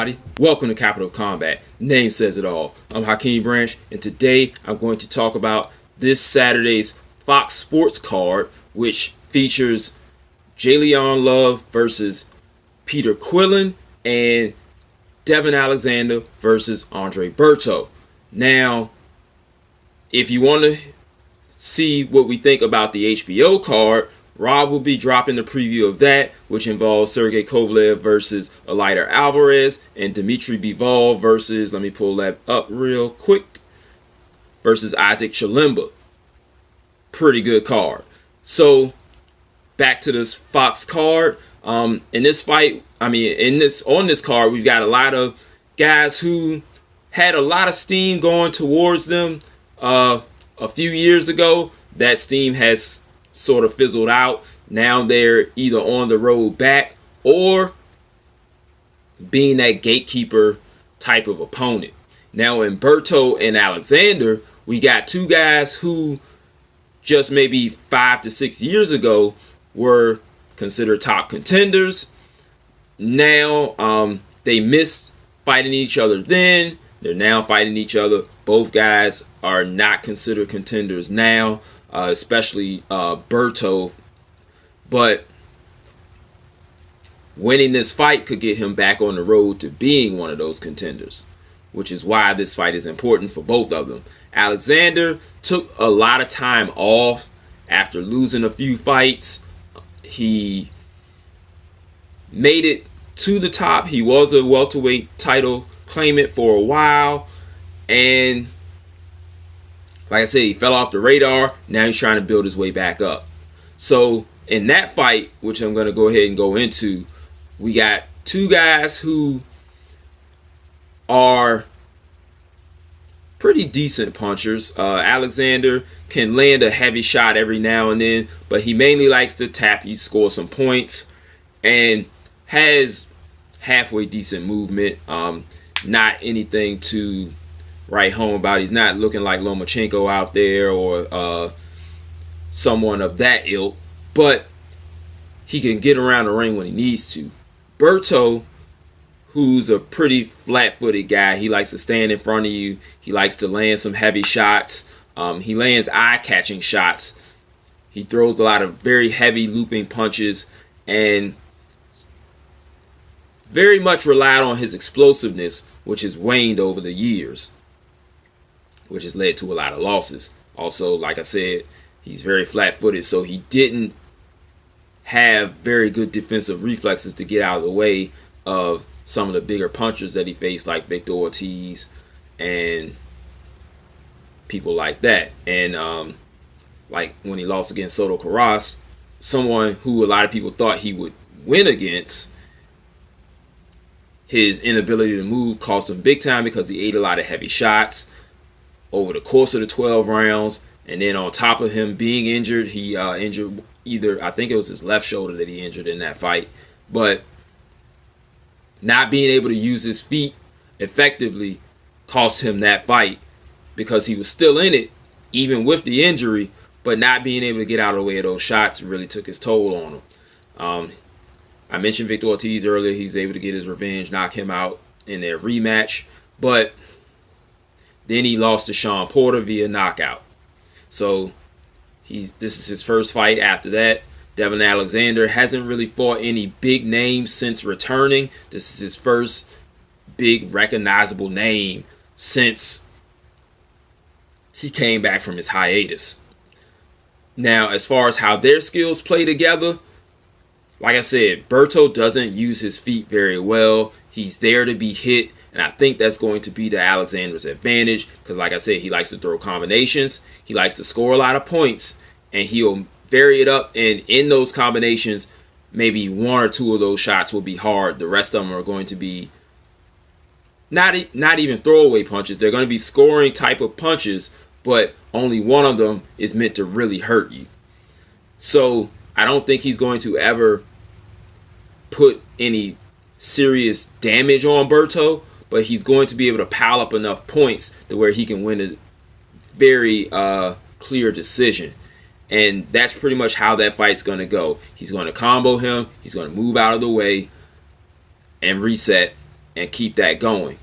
everybody? Welcome to Capital Combat. Name says it all. I'm Hakeem Branch, and today I'm going to talk about this Saturday's Fox Sports card, which features Jalen Love versus Peter Quillin and Devon versus Andre Berto. Now, if you want to see what we think about the HBO card, Rob will be dropping the preview of that, which involves Sergey Kovalev versus Eleider Alvarez and Dmitry Bivol versus, let me pull that up real quick, versus Isaac Chilemba. Pretty good card. So, back to this Fox card. In this fight, on this card, we've got a lot of guys who had a lot of steam going towards them a few years ago. That steam has sort of fizzled out. Now they're either on the road back or being that gatekeeper type of opponent. Now in Berto and Alexander, we got two guys who just maybe 5 to 6 years ago were considered top contenders. Now they missed fighting each other then. They're now fighting each other. Both guys are not considered contenders now. Especially Berto, but winning this fight could get him back on the road to being one of those contenders, which is why this fight is important for both of them. Alexander took a lot of time off after losing a few fights. He made it to the top. He was a welterweight title claimant for a while, and like I said, he fell off the radar. Now he's trying to build his way back up. So in that fight, which I'm going to go ahead and go into, we got two guys who are pretty decent punchers. Alexander can land a heavy shot every now and then, but he mainly likes to tap you, score some points, and has halfway decent movement. Not anything to write home about. He's not looking like Lomachenko out there or someone of that ilk, but he can get around the ring when he needs to. Berto, who's a pretty flat-footed guy, he likes to stand in front of you. He likes to land some heavy shots. He lands eye-catching shots. He throws a lot of very heavy looping punches and very much relied on his explosiveness, which has waned over the years, which has led to a lot of losses. Also, like I said, he's very flat-footed, so he didn't have very good defensive reflexes to get out of the way of some of the bigger punchers that he faced, like Victor Ortiz and people like that. And like when he lost against Soto Carras, someone who a lot of people thought he would win against, his inability to move cost him big time because he ate a lot of heavy shots over the course of the 12 rounds. And then on top of him being injured, he injured either, I think it was his left shoulder that he injured in that fight. But not being able to use his feet effectively cost him that fight because he was still in it, even with the injury, but not being able to get out of the way of those shots really took his toll on him. I mentioned Victor Ortiz earlier. He's able to get his revenge, knock him out in their rematch. But then he lost to Sean Porter via knockout. So this is his first fight after that. Devon Alexander hasn't really fought any big names since returning. This is his first big recognizable name since he came back from his hiatus. Now, as far as how their skills play together, like I said, Berto doesn't use his feet very well. He's there to be hit, and I think that's going to be to Alexander's advantage because, like I said, he likes to throw combinations. He likes to score a lot of points, and he'll vary it up. And in those combinations, maybe one or two of those shots will be hard. The rest of them are going to be not even throwaway punches. They're going to be scoring type of punches, but only one of them is meant to really hurt you. So I don't think he's going to ever put any serious damage on Berto, but he's going to be able to pile up enough points to where he can win a very clear decision. And that's pretty much how that fight's going to go. He's going to combo him. He's going to move out of the way and reset. and keep that going.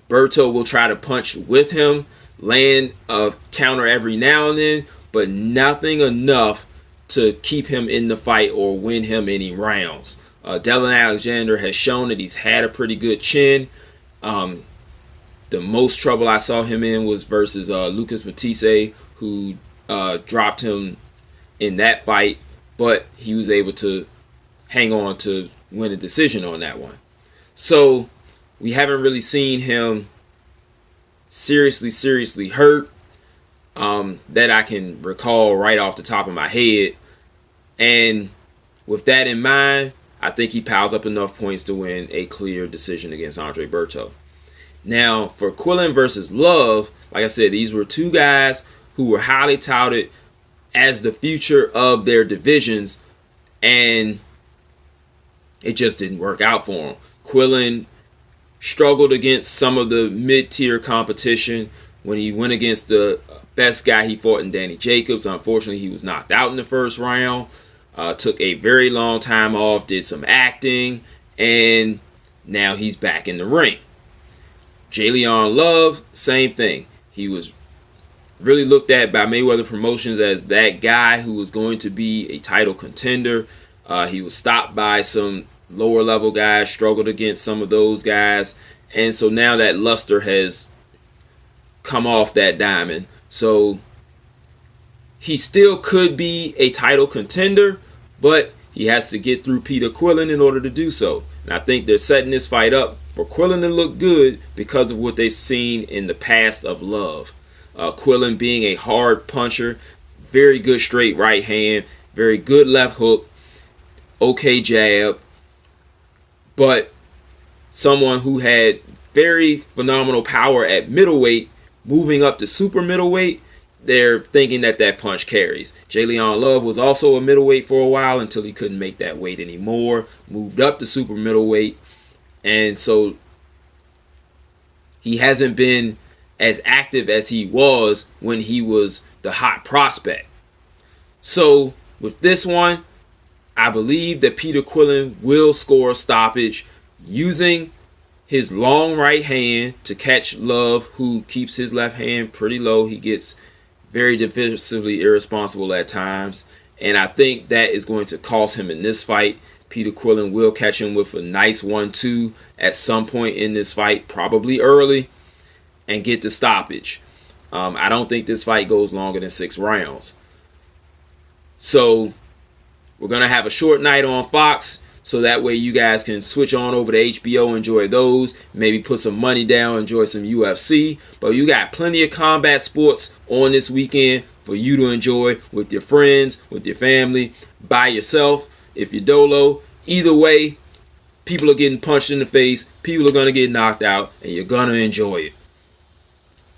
Berto will try to punch with him, land a counter every now and then, but nothing enough to keep him in the fight or win him any rounds. Devon Alexander has shown that he's had a pretty good chin. The most trouble I saw him in was versus Lucas Matisse, who dropped him in that fight, but he was able to hang on to win a decision on that one. So we haven't really seen him seriously hurt that I can recall right off the top of my head. And with that in mind, I think he piles up enough points to win a clear decision against Andre Berto. Now, for Quillin versus Love, like I said, these were two guys who were highly touted as the future of their divisions, and it just didn't work out for him. Quillin struggled against some of the mid-tier competition. When he went against the best guy he fought in Danny Jacobs, unfortunately he was knocked out in the first round. Took a very long time off, did some acting, and now he's back in the ring. J'Leon Love, same thing. He was really looked at by Mayweather Promotions as that guy who was going to be a title contender. He was stopped by some lower level guys, struggled against some of those guys, and so now that luster has come off that diamond. So he still could be a title contender, but he has to get through Peter Quillin in order to do so. And I think they're setting this fight up for Quillin to look good because of what they've seen in the past of Love. Quillin being a hard puncher, very good straight right hand, very good left hook, okay jab, but someone who had very phenomenal power at middleweight, moving up to super middleweight, they're thinking that that punch carries. J'Leon Love was also a middleweight for a while until he couldn't make that weight anymore, moved up to super middleweight, and so he hasn't been as active as he was when he was the hot prospect. So with this one, I believe that Peter Quillin will score a stoppage using his long right hand to catch Love, who keeps his left hand pretty low. He gets very defensively irresponsible at times, and I think that is going to cost him in this fight. Peter Quillin will catch him with a nice 1-2 at some point in this fight, probably early, and get the stoppage. I don't think this fight goes longer than 6 rounds. So we're going to have a short night on Fox, so that way you guys can switch on over to HBO, enjoy those, maybe put some money down, enjoy some UFC. But you got plenty of combat sports on this weekend for you to enjoy with your friends, with your family, by yourself, if you're dolo. Either way, people are getting punched in the face, people are going to get knocked out, and you're going to enjoy it.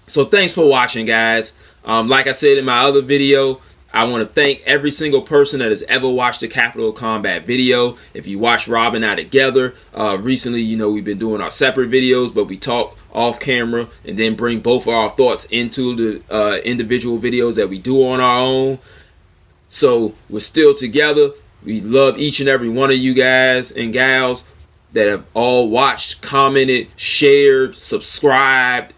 So thanks for watching, guys. Like I said in my other video, I want to thank every single person that has ever watched a Capital Combat video. If you watched Rob and I together, recently, you know, we've been doing our separate videos, but we talk off camera and then bring both of our thoughts into the individual videos that we do on our own. So we're still together. We love each and every one of you guys and gals that have all watched, commented, shared, subscribed,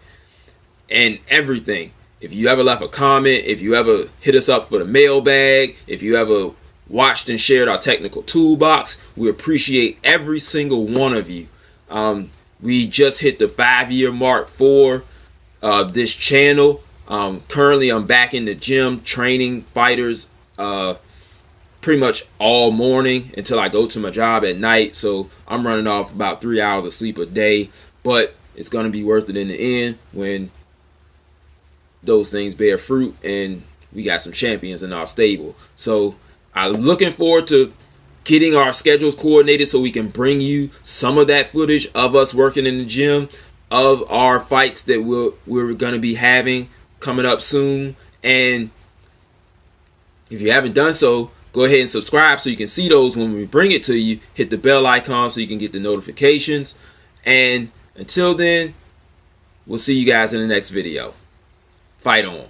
and everything. If you ever left a comment, if you ever hit us up for the mailbag, if you ever watched and shared our technical toolbox, we appreciate every single one of you. We just hit the 5-year mark for this channel. Currently, I'm back in the gym training fighters pretty much all morning until I go to my job at night. So I'm running off about 3 hours of sleep a day, but it's going to be worth it in the end when those things bear fruit and we got some champions in our stable. So I'm looking forward to getting our schedules coordinated so we can bring you some of that footage of us working in the gym, of our fights that we're going to be having coming up soon. And if you haven't done so, go ahead and subscribe so you can see those when we bring it to you. Hit the bell icon so you can get the notifications. And until then, we'll see you guys in the next video. Fight on.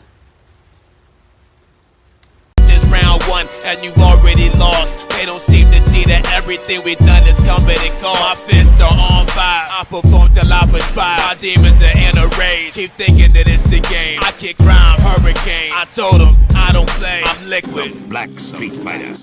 This round won and you've already lost. They don't seem to see that everything we've done is coming and cost. My fists are on fire, I perform till I perspire. My demons are in a rage, keep thinking that it's a game. I kick rhyme, hurricane. I told them I don't play, I'm liquid. Black Street Fighter.